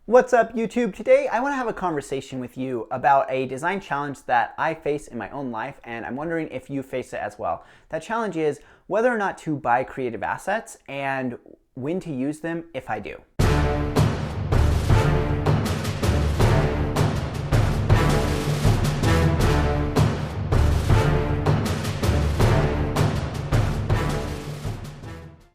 What's up, YouTube? Today I want to have a conversation with you about a design challenge that I face in my own life, and I'm wondering if you face it as well. That challenge is whether or not to buy creative assets and when to use them if I do.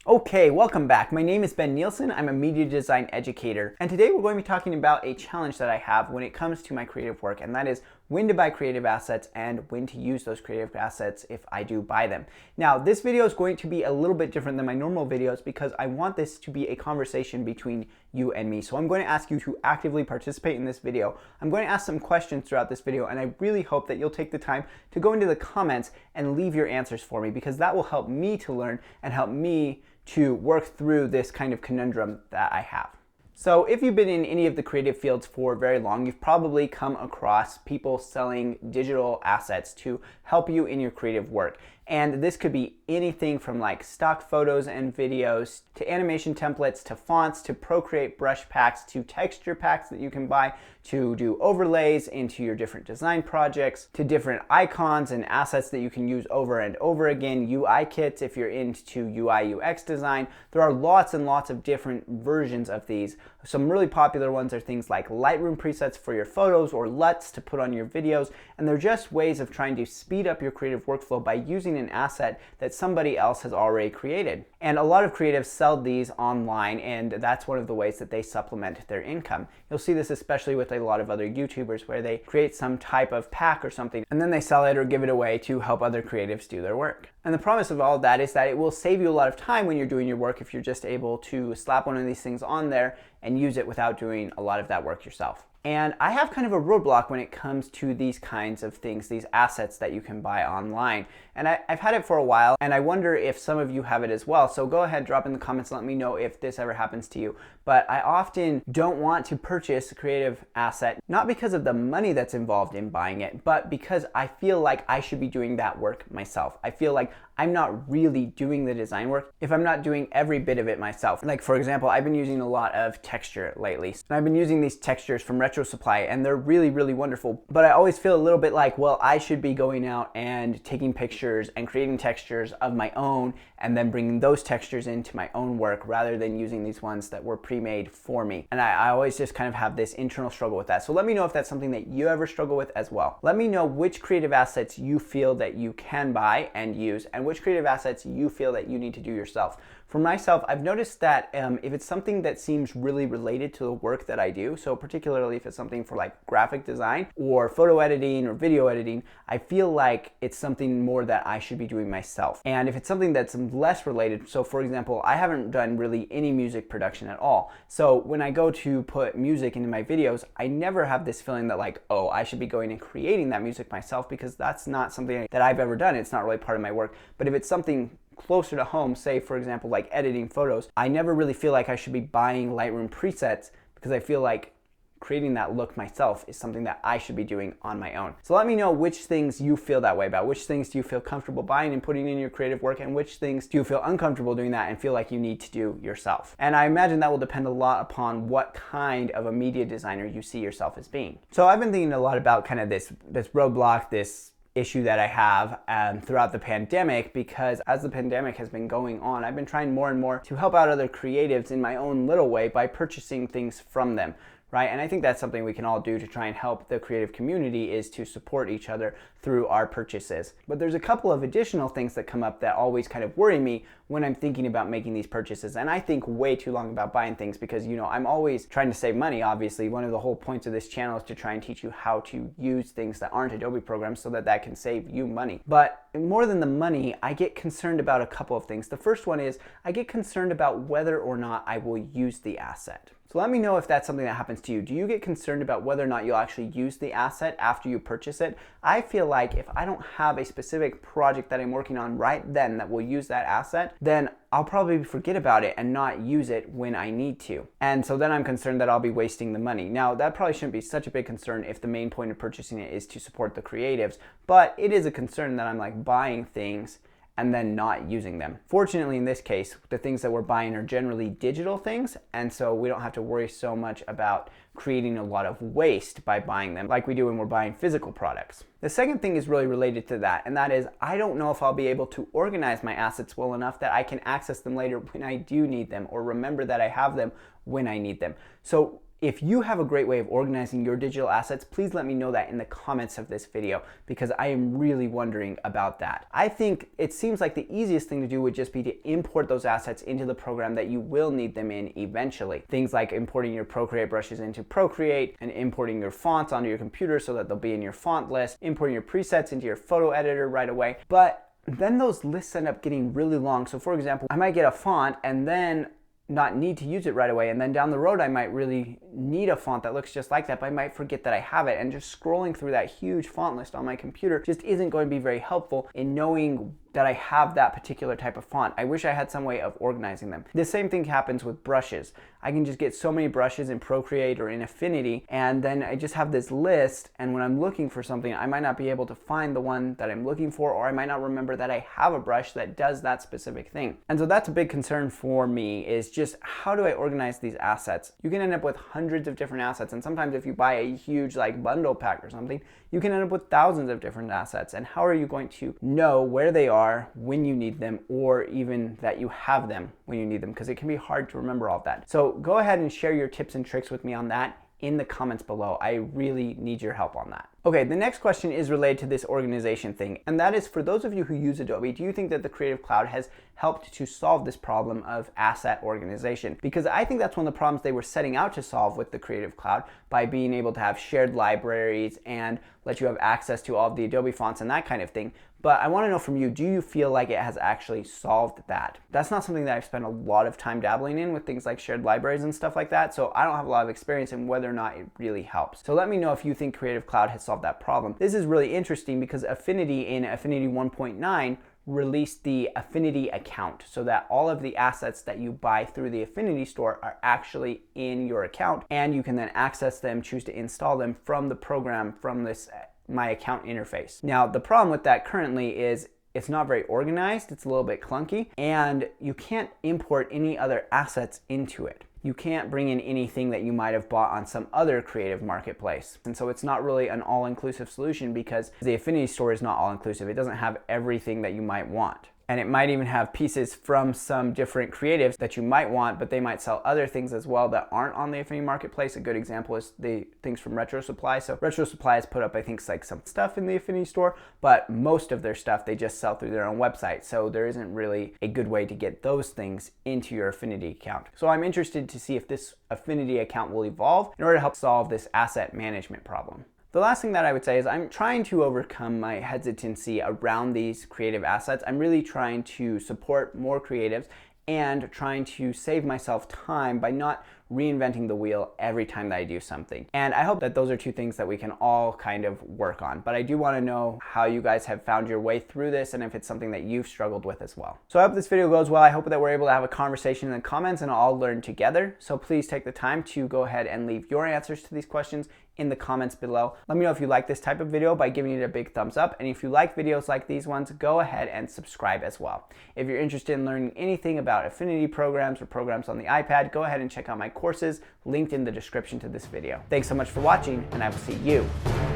Okay, welcome back. My name is Ben Nielsen. I'm a media design educator, and today we're going to be talking about a challenge that I have when it comes to my creative work, and that is when to buy creative assets and when to use those creative assets if I do buy them. Now, this video is going to be a little bit different than my normal videos because I want this to be a conversation between you and me. So I'm going to ask you to actively participate in this video. I'm going to ask some questions throughout this video, and I really hope that you'll take the time to go into the comments and leave your answers for me, because that will help me to learn and help me to work through this kind of conundrum that I have. So if you've been in any of the creative fields for very long, you've probably come across people selling digital assets to help you in your creative work. And this could be anything from like stock photos and videos to animation templates to fonts to Procreate brush packs to texture packs that you can buy to do overlays into your different design projects to different icons and assets that you can use over and over again, UI kits if you're into UI UX design. There are lots and lots of different versions of these. Some really popular ones are things like Lightroom presets for your photos or LUTs to put on your videos, and they're just ways of trying to speed up your creative workflow by using an asset that somebody else has already created. And a lot of creatives sell these online, and that's one of the ways that they supplement their income. You'll see this especially with a lot of other YouTubers where they create some type of pack or something and then they sell it or give it away to help other creatives do their work. And the promise of all of that is that it will save you a lot of time when you're doing your work if you're just able to slap one of these things on there and use it without doing a lot of that work yourself. And I have kind of a roadblock when it comes to these kinds of things, these assets that you can buy online. And I've had it for a while, and I wonder if some of you have it as well. So go ahead, drop in the comments, and let me know if this ever happens to you. But I often don't want to purchase a creative asset, not because of the money that's involved in buying it, but because I feel like I should be doing that work myself. I feel like I'm not really doing the design work if I'm not doing every bit of it myself. Like for example, I've been using a lot of texture lately. And I've been using these textures from Retro Supply, and they're really, really wonderful. But I always feel a little bit like, well, I should be going out and taking pictures and creating textures of my own and then bringing those textures into my own work rather than using these ones that were pre-made for me. And I always just kind of have this internal struggle with that. So let me know if that's something that you ever struggle with as well. Let me know which creative assets you feel that you can buy and use, and which creative assets you feel that you need to do yourself. For myself, I've noticed that if it's something that seems really related to the work that I do, so particularly if it's something for like graphic design or photo editing or video editing, I feel like it's something more that I should be doing myself. And if it's something that's less related, so for example, I haven't done really any music production at all. So when I go to put music into my videos, I never have this feeling that like, oh, I should be going and creating that music myself, because that's not something that I've ever done. It's not really part of my work. But if it's something closer to home, say for example like editing photos, I never really feel like I should be buying Lightroom presets, because I feel like creating that look myself is something that I should be doing on my own. So let me know which things you feel that way about. Which things do you feel comfortable buying and putting in your creative work, and which things do you feel uncomfortable doing that and feel like you need to do yourself? And I imagine that will depend a lot upon what kind of a media designer you see yourself as being. So I've been thinking a lot about kind of this roadblock, this issue that I have throughout the pandemic, because as the pandemic has been going on, I've been trying more and more to help out other creatives in my own little way by purchasing things from them. Right? And I think that's something we can all do to try and help the creative community, is to support each other through our purchases. But there's a couple of additional things that come up that always kind of worry me when I'm thinking about making these purchases. And I think way too long about buying things because, you know, I'm always trying to save money, obviously. One of the whole points of this channel is to try and teach you how to use things that aren't Adobe programs so that that can save you money. But more than the money, I get concerned about a couple of things. The first one is I get concerned about whether or not I will use the asset. So let me know if that's something that happens to you. Do you get concerned about whether or not you'll actually use the asset after you purchase it? I feel like if I don't have a specific project that I'm working on right then that will use that asset, then I'll probably forget about it and not use it when I need to. And so then I'm concerned that I'll be wasting the money. Now, that probably shouldn't be such a big concern if the main point of purchasing it is to support the creatives, but it is a concern that I'm like buying things and then not using them. Fortunately, in this case, the things that we're buying are generally digital things, and so we don't have to worry so much about creating a lot of waste by buying them like we do when we're buying physical products. The second thing is really related to that, and that is I don't know if I'll be able to organize my assets well enough that I can access them later when I do need them, or remember that I have them when I need them. So if you have a great way of organizing your digital assets, please let me know that in the comments of this video, because I am really wondering about that. I think it seems like the easiest thing to do would just be to import those assets into the program that you will need them in eventually. Things like importing your Procreate brushes into Procreate, and importing your fonts onto your computer so that they'll be in your font list, importing your presets into your photo editor right away. But then those lists end up getting really long. So for example, I might get a font and then not need to use it right away, and then down the road I might really need a font that looks just like that, but I might forget that I have it, and just scrolling through that huge font list on my computer just isn't going to be very helpful in knowing that I have that particular type of font. I wish I had some way of organizing them. The same thing happens with brushes. I can just get so many brushes in Procreate or in Affinity, and then I just have this list, and when I'm looking for something, I might not be able to find the one that I'm looking for, or I might not remember that I have a brush that does that specific thing. And so that's a big concern for me, is just how do I organize these assets? You can end up with hundreds of different assets, and sometimes if you buy a huge like bundle pack or something, you can end up with thousands of different assets. And how are you going to know where they are when you need them, or even that you have them when you need them? Because it can be hard to remember all of that. So go ahead and share your tips and tricks with me on that in the comments below. I really need your help on that. Okay, the next question is related to this organization thing, and that is, for those of you who use Adobe, do you think that the Creative Cloud has helped to solve this problem of asset organization? Because I think that's one of the problems they were setting out to solve with the Creative Cloud, by being able to have shared libraries and let you have access to all of the Adobe fonts and that kind of thing. But I want to know from you, do you feel like it has actually solved that? That's not something that I've spent a lot of time dabbling in with things like shared libraries and stuff like that, so I don't have a lot of experience in whether or not it really helps. So let me know if you think Creative Cloud has solved that problem. This is really interesting because Affinity in Affinity 1.9 released the Affinity account, so that all of the assets that you buy through the Affinity store are actually in your account, and you can then access them, choose to install them from the program, from this My Account interface. Now, the problem with that currently is it's not very organized, it's a little bit clunky, and you can't import any other assets into it. You can't bring in anything that you might have bought on some other creative marketplace. And so it's not really an all-inclusive solution, because the Affinity store is not all-inclusive. It doesn't have everything that you might want. And it might even have pieces from some different creatives that you might want, but they might sell other things as well that aren't on the Affinity Marketplace. A good example is the things from Retro Supply. So Retro Supply has put up, I think, like some stuff in the Affinity store, but most of their stuff they just sell through their own website. So there isn't really a good way to get those things into your Affinity account. So I'm interested to see if this Affinity account will evolve in order to help solve this asset management problem. The last thing that I would say is I'm trying to overcome my hesitancy around these creative assets. I'm really trying to support more creatives and trying to save myself time by not reinventing the wheel every time that I do something. And I hope that those are two things that we can all kind of work on. But I do want to know how you guys have found your way through this, and if it's something that you've struggled with as well. So I hope this video goes well. I hope that we're able to have a conversation in the comments and all learn together. So please take the time to go ahead and leave your answers to these questions in the comments below. Let me know if you like this type of video by giving it a big thumbs up. And if you like videos like these ones, go ahead and subscribe as well. If you're interested in learning anything about Affinity programs or programs on the iPad, go ahead and check out my courses linked in the description to this video. Thanks so much for watching, and I will see you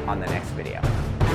on the next video.